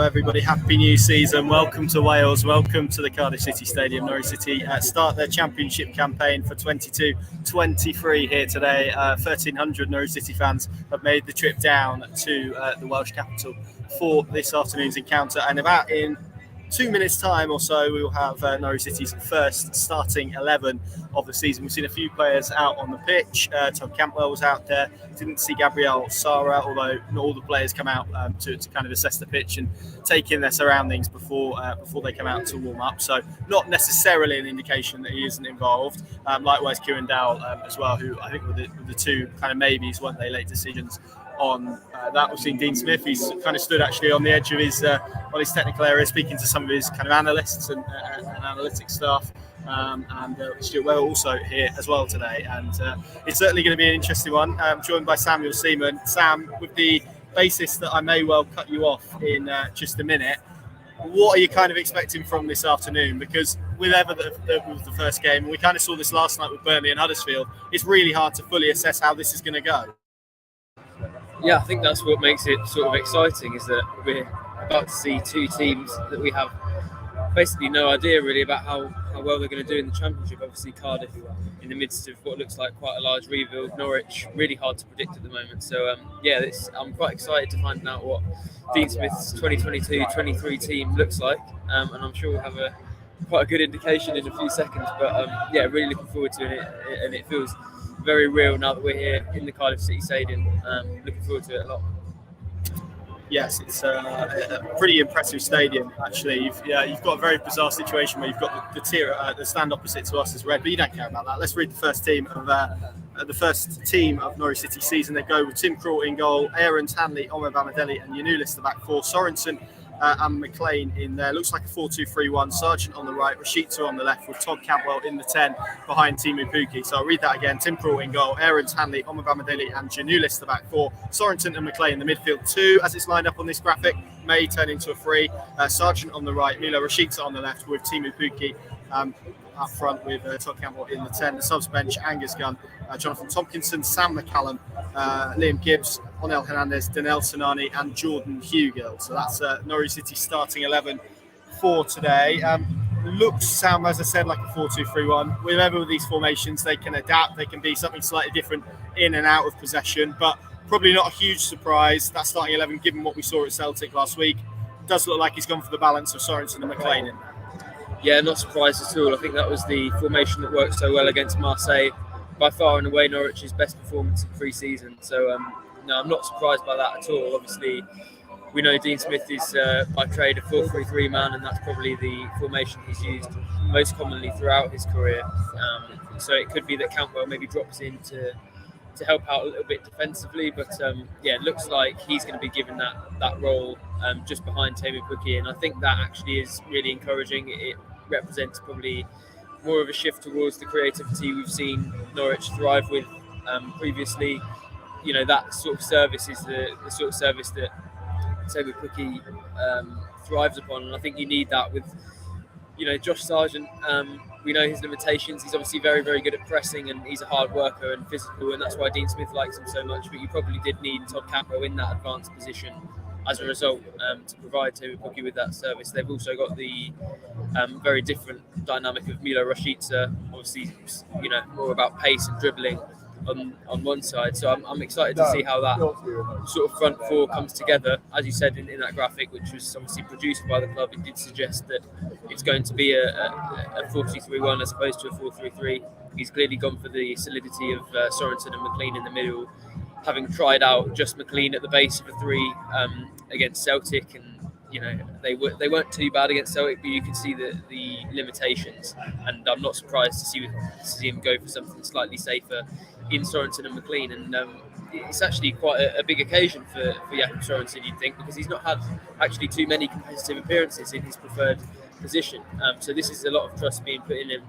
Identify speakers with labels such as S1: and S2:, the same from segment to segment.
S1: everybody. Happy new season. Welcome to Wales. Welcome to the Cardiff City Stadium. Norwich City start their championship campaign for 22-23 here today. 1,300 Norwich City fans have made the trip down to the Welsh capital for this afternoon's encounter. And about in 2 minutes' time or so, we will have Norwich City's first starting 11 of the season. We've seen a few players out on the pitch. Tom Campbell was out there. Didn't see Gabriel Sara, although not all the players come out to kind of assess the pitch and take in their surroundings before they come out to warm up. So not necessarily an indication that he isn't involved. Likewise, Kieran Dowell as well, who I think were the two kind of maybes, weren't they, late decisions on that. We've seen Dean Smith. He's kind of stood actually on the edge of his technical area, speaking to some of his kind of analysts and analytics staff. And Stuart Well also here as well today, and it's certainly going to be an interesting one. Joined by Samuel Seaman. Sam, with the basis that I may well cut you off in just a minute, what are you kind of expecting from this afternoon? Because with the first game, and we kind of saw this last night with Burnley and Huddersfield, it's really hard to fully assess how this is going to go.
S2: Yeah, I think that's what makes it sort of exciting, is that we're about to see two teams that we have basically no idea really about how well they're going to do in the Championship. Obviously Cardiff in the midst of what looks like quite a large rebuild. Norwich really hard to predict at the moment. So I'm quite excited to find out what Dean Smith's 2022-23 team looks like, and I'm sure we'll have quite a good indication in a few seconds. But really looking forward to it, and it feels very real now that we're here in the Cardiff City Stadium. Looking forward to it a lot.
S1: Yes, it's a pretty impressive stadium, actually. You've got a very bizarre situation where you've got the tier, the stand opposite to us is red, but you don't care about that. Let's read the first team of Norwich City season. They go with Tim Krul in goal, Aaron Hanley, Omar Bamadelli, and Yanulis the back four. Sorensen and McLean in there. Looks like a 4-2-3-1. Sargent on the right, Rashida on the left, with Todd Campbell in the 10 behind Teemu Pukki. So I'll read that again. Tim Krul in goal, Aaron Hanley, Omar Bamadelli, and Janulis the back four. Sorensen and McLean the midfield two, as it's lined up on this graphic. May turn into a free. Sargent on the right, Milo Rashida on the left, with Teemu Pukki up front with Todd Campbell in the 10. The subs bench, Angus Gunn, Jonathan Tompkinson, Sam McCallum, Liam Gibbs, Onel Hernandez, Danel Sanani, and Jordan Hugill. So that's Norwich City starting 11 for today. Looks, Sam, as I said, like a 4-2-3-1. With these formations, they can adapt. They can be something slightly different in and out of possession, but probably not a huge surprise. That starting 11, given what we saw at Celtic last week, does look like he's gone for the balance of Sorensen and McLean in there.
S2: Yeah, not surprised at all. I think that was the formation that worked so well against Marseille. By far and away, Norwich's best performance in pre-season. So, no, I'm not surprised by that at all. Obviously, we know Dean Smith is by trade a 4-3-3 man, and that's probably the formation he's used most commonly throughout his career. So it could be that Campbell maybe drops in to help out a little bit defensively. But, it looks like he's going to be given that role just behind Teemu Pukki. And I think that actually is really encouraging. It represents probably more of a shift towards the creativity we've seen Norwich thrive with previously. You know, that sort of service is the sort of service that Teemu Pukki thrives upon, and I think you need that with, Josh Sargent. We know his limitations. He's obviously very, very good at pressing, and he's a hard worker and physical, and that's why Dean Smith likes him so much. But you probably did need Todd Campbell in that advanced position as a result to provide Teemu Pukki with that service. They've also got the very different dynamic of Milo Rashida, obviously, more about pace and dribbling on one side. So I'm excited to see how that sort of front four comes together. As you said in that graphic, which was obviously produced by the club, it did suggest that it's going to be a 4-2-3-1 as opposed to a 4-3-3. He's clearly gone for the solidity of Sorensen and McLean in the middle, having tried out just McLean at the base of a three against Celtic, and they weren't too bad against Celtic, but you can see the limitations, and I'm not surprised to see him go for something slightly safer in Sorensen and McLean. And it's actually quite a big occasion for Jakob Sorensen, you'd think, because he's not had actually too many competitive appearances in his preferred position. So this is a lot of trust being put in him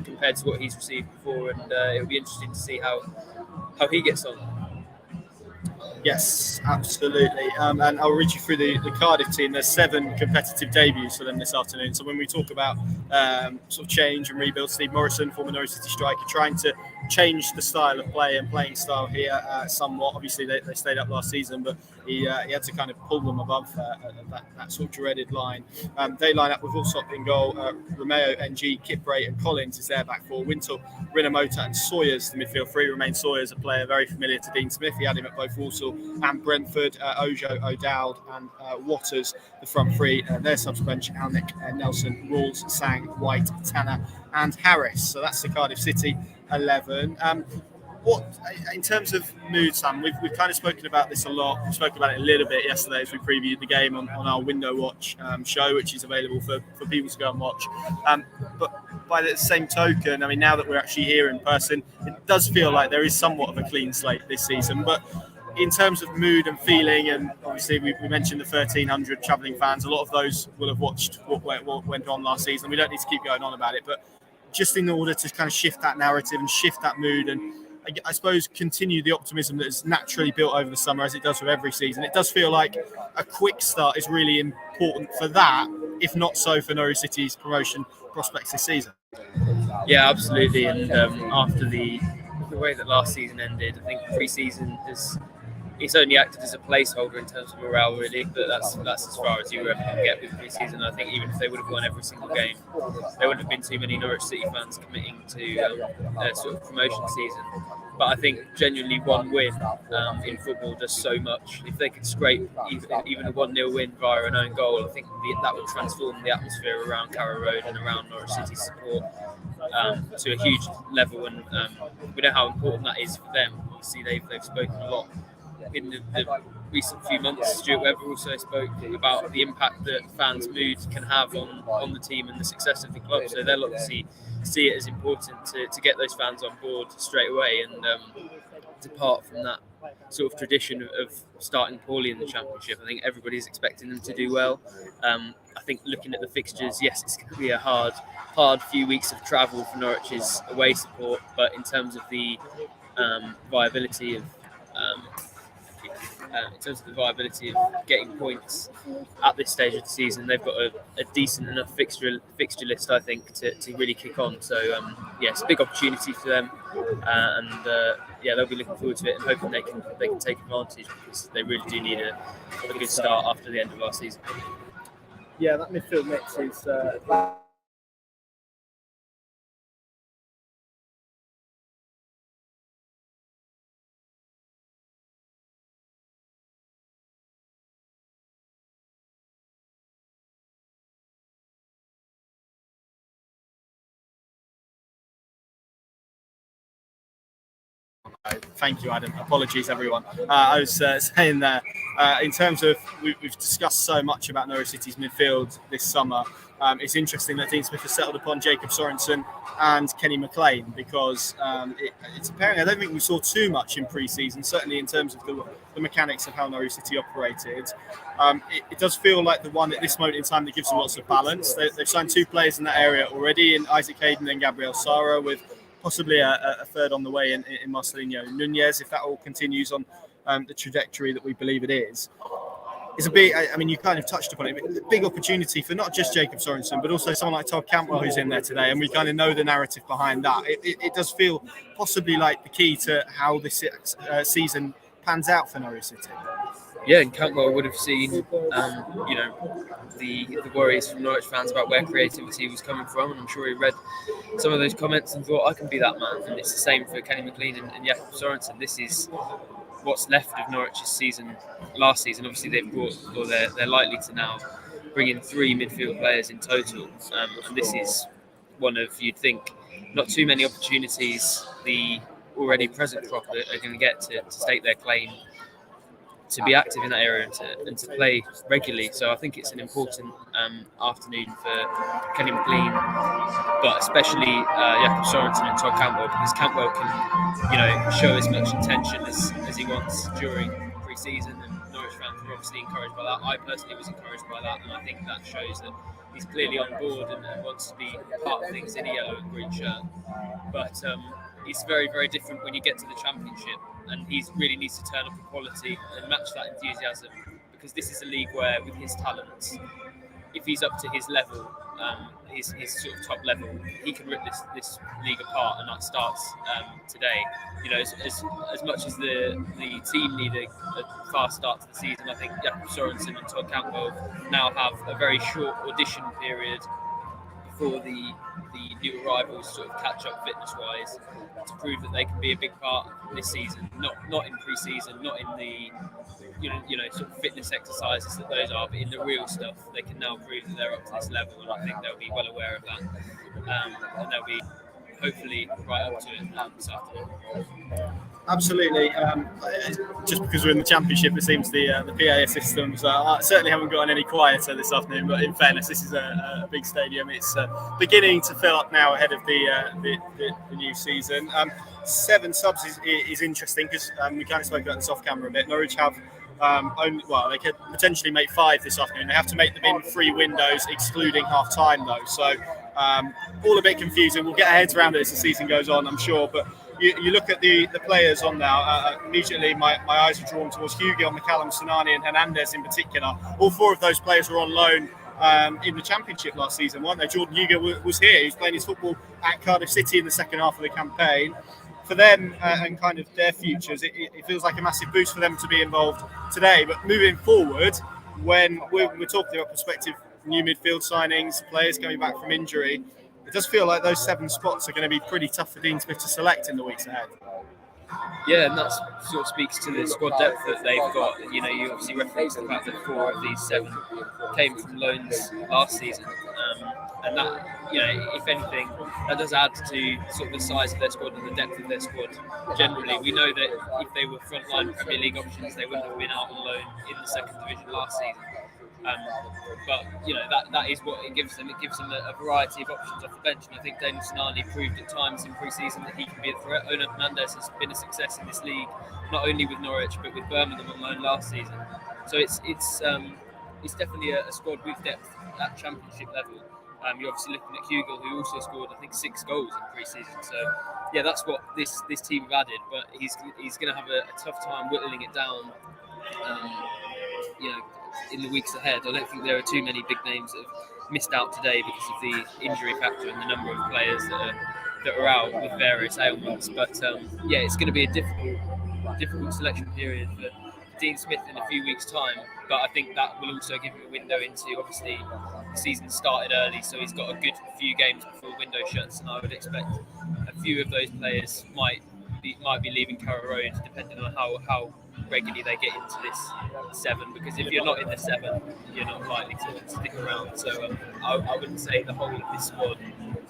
S2: compared to what he's received before, and it'll be interesting to see how he gets on.
S1: Yes, absolutely. And I'll read you through the Cardiff team. There's 7 competitive debuts for them this afternoon. So when we talk about sort of change and rebuild, Steve Morrison, former Norwich City striker, trying to change the style of play and playing style here somewhat. Obviously, they stayed up last season, but he had to kind of pull them above that sort of dreaded line. They line up with Allsop in goal, Romeo, NG, Kipray and Collins is their back four. Wintle, Rinomota and Sawyers, the midfield three. Remain Sawyers, a player very familiar to Dean Smith. He had him at both Walsall and Brentford. Ojo, O'Dowd and Waters, the front three. Their subs bench, Alnick, Nelson, Rawls, Sang, White, Tanner and Harris. So that's the Cardiff City 11. What, in terms of mood, Sam, we've kind of spoken about this a lot. We spoke about it a little bit yesterday as we previewed the game on our Window Watch show, which is available for people to go and watch. But by the same token, I mean, now that we're actually here in person, it does feel like there is somewhat of a clean slate this season. But in terms of mood and feeling, and obviously we mentioned the 1,300 travelling fans, a lot of those will have watched what went on last season. We don't need to keep going on about it, but just in order to kind of shift that narrative and shift that mood and I suppose continue the optimism that is naturally built over the summer as it does with every season. It does feel like a quick start is really important for that, if not so for Norwich City's promotion prospects this season.
S2: Yeah, absolutely. And after the way that last season ended, I think pre-season it's only acted as a placeholder in terms of morale, really. But that's as far as you ever can get with pre-season. I think even if they would have won every single game, there wouldn't have been too many Norwich City fans committing to their sort of promotion season. But I think genuinely one win in football does so much. If they could scrape even a 1-0 win via an own goal, I think that would transform the atmosphere around Carrow Road and around Norwich City's support to a huge level. And we know how important that is for them. Obviously, they've spoken a lot in the recent few months. Stuart Webber also spoke about the impact that fans' mood can have on the team and the success of the club. So they'll obviously see it as important to get those fans on board straight away and depart from that sort of tradition of starting poorly in the Championship. I think everybody's expecting them to do well. I think looking at the fixtures, yes, it's going to be a hard few weeks of travel for Norwich's away support, but in terms of the viability of getting points at this stage of the season, they've got a decent enough fixture list, I think, to really kick on. So it's a big opportunity for them, and they'll be looking forward to it and hoping they can take advantage, because they really do need a good start after the end of last season.
S1: Yeah, that midfield mix is. Thank you, Adam. Apologies, everyone. I was saying there, in terms of, we've discussed so much about Norwich City's midfield this summer. It's interesting that Dean Smith has settled upon Jacob Sorensen and Kenny McLean, because it's apparent, I don't think we saw too much in pre-season, certainly in terms of the mechanics of how Norwich City operated. It does feel like the one at this moment in time that gives them lots of balance. They've signed 2 players in that area already, in Isaac Hayden and Gabriel Sara, with possibly a third on the way in Marcelinho Nunez, if that all continues on the trajectory that we believe it is. It's a big, I mean, you kind of touched upon it, but a big opportunity for not just Jacob Sorensen, but also someone like Todd Cantwell, who's in there today, and we kind of know the narrative behind that. It does feel possibly like the key to how this season pans out for Norwich City.
S2: Yeah, and Cantwell would have seen, the worries from Norwich fans about where creativity was coming from, and I'm sure he read some of those comments and thought, I can be that man. And it's the same for Kenny McLean and Jakob Sorensen. This is what's left of Norwich's season. Last season, obviously, they've brought, or they're likely to now bring in 3 midfield players in total, and this is one of, you'd think, not too many opportunities the already present crop are going to get to stake their claim to be active in that area and to play regularly. So I think it's an important afternoon for Kenny McLean, but especially Jakob Sorensen and Todd Cantwell, because Cantwell can, show as much intention as he wants during pre-season, and Norwich fans were obviously encouraged by that. I personally was encouraged by that, and I think that shows that he's clearly on board and wants to be part of things in a yellow and green shirt. But it's very, very different when you get to the Championship, and he really needs to turn up the quality and match that enthusiasm, because this is a league where, with his talents, if he's up to his level, his sort of top level, he can rip this league apart, and that starts today. As much as the team need a fast start to the season, I think Jakob Sorensen and Todd Cantwell now have a very short audition period before the new arrivals sort of catch up fitness-wise, to prove that they can be a big part this season. Not in pre-season, not in the sort of fitness exercises that those are, but in the real stuff, they can now prove that they're up to this level, and I think they'll be well aware of that, and they'll be hopefully right up to it this afternoon.
S1: Absolutely. Just because we're in the Championship, it seems the PA systems certainly haven't gotten any quieter this afternoon. But in fairness, this is a big stadium. It's beginning to fill up now ahead of the new season. 7 subs is interesting, because we kind of spoke about this off camera a bit. Norwich have they could potentially make 5 this afternoon. They have to make them in 3 windows, excluding half time though. So all a bit confusing. We'll get our heads around it as the season goes on, I'm sure. But you look at the players on now, immediately my eyes are drawn towards Hugo, McCallum, Sinani and Hernandez in particular. All 4 of those players were on loan in the Championship last season, weren't they? Jordan Hugo was here. He was playing his football at Cardiff City in the second half of the campaign. For them and kind of their futures, it feels like a massive boost for them to be involved today. But moving forward, when we're talking about prospective new midfield signings, players coming back from injury, it does feel like those 7 spots are going to be pretty tough for Dean Smith to select in the weeks ahead.
S2: Yeah, and that sort of speaks to the squad depth that they've got. You obviously referenced the fact that 4 of these 7 came from loans last season, and that, if anything, that does add to sort of the size of their squad and the depth of their squad. Generally, we know that if they were frontline Premier League options, they wouldn't have been out on loan in the second division last season. But that is what it gives them. It gives them a variety of options off the bench, and I think Daniel Sinani proved at times in pre-season that he can be a threat. Ona Hernandez has been a success in this league, not only with Norwich but with Birmingham on loan last season. So it's definitely a squad with depth at Championship level. You're obviously looking at Hugo, who also scored, I think, 6 goals in pre-season. So yeah, that's what this team have added. But he's going to have a tough time whittling it down. In the weeks ahead, I don't think there are too many big names that have missed out today because of the injury factor and the number of players that are out with various ailments. But it's going to be a difficult selection period for Dean Smith in a few weeks' time. But I think that will also give him a window into, obviously, the season started early, so he's got a good few games before the window shuts, and I would expect a few of those players might be leaving Carrow Road, depending on how regularly they get into this 7, because if you're not in the 7, you're not likely to stick around. So I wouldn't say the whole of this squad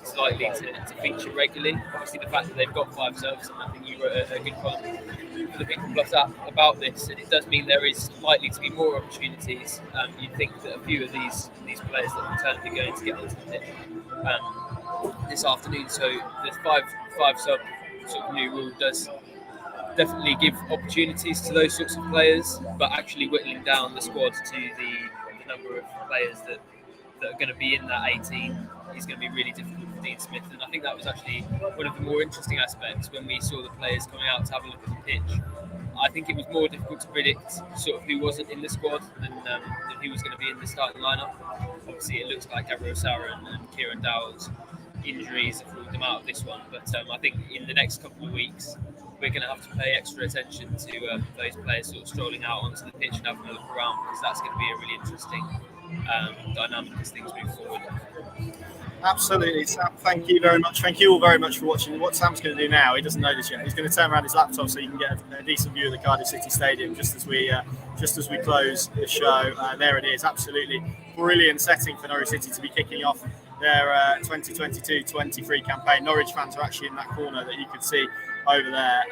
S2: is likely to feature regularly. Obviously, the fact that they've got 5 subs, and I think you wrote a good column for the Midfield Plus app about this, and it does mean there is likely to be more opportunities. You'd think that a few of these players that return are going to get onto the pitch this afternoon. So the 5 sub sort of new rule does definitely give opportunities to those sorts of players, but actually whittling down the squad to the number of players that are going to be in that 18 is going to be really difficult for Dean Smith. And I think that was actually one of the more interesting aspects when we saw the players coming out to have a look at the pitch. I think it was more difficult to predict sort of who wasn't in the squad than who was going to be in the starting lineup. Obviously, it looks like Gabriel Sara and Kieran Dowell's injuries have ruled them out of this one, but I think in the next couple of weeks we're going to have to pay extra attention to those players sort of strolling out onto the pitch and having a look around, because that's going to be a really interesting dynamic as things move forward.
S1: Absolutely, Sam. Thank you very much. Thank you all very much for watching. What Sam's going to do now, he doesn't know this yet. He's going to turn around his laptop so you can get a decent view of the Cardiff City Stadium just as we close the show. There it is. Absolutely brilliant setting for Norwich City to be kicking off their 2022-23 campaign. Norwich fans are actually in that corner that you could see over there.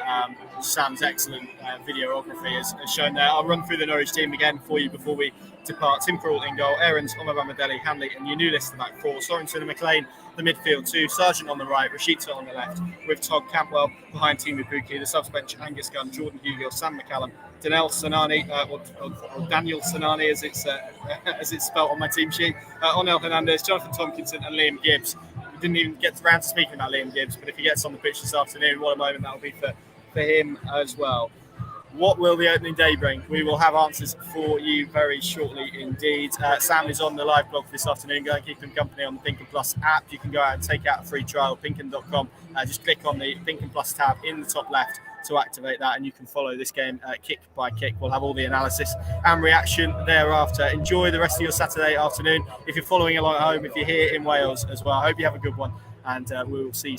S1: Sam's excellent videography has shown there. I'll run through the Norwich team again for you before we depart. Tim Perrault in goal, Aarons, Omar Hanley and your new list of back 4. Sorensen and McLean, the midfield 2. Sargent on the right, Rashida on the left, with Todd Cantwell behind Timu Pukki. The subs bench, Angus Gunn, Jordan Hugill, Sam McCallum, Daniel Sinani, or Daniel Sinani as it's spelt on my team sheet, Onel Hernandez, Jonathan Tompkinson and Liam Gibbs. didn't even get around to speaking about Liam Gibbs, but if he gets on the pitch this afternoon, what a moment that will be for him as well. What will the opening day bring? We will have answers for you very shortly indeed. Sam is on the live blog this afternoon. Go and keep him company on the Pink and Plus app. You can go out and take out a free trial, pinken.com. Just click on the Pink and Plus tab in the top left to activate that, and you can follow this game kick by kick. We'll have all the analysis and reaction thereafter. Enjoy the rest of your Saturday afternoon. If you're following along at home, if you're here in Wales as well, I hope you have a good one, and we will see you soon.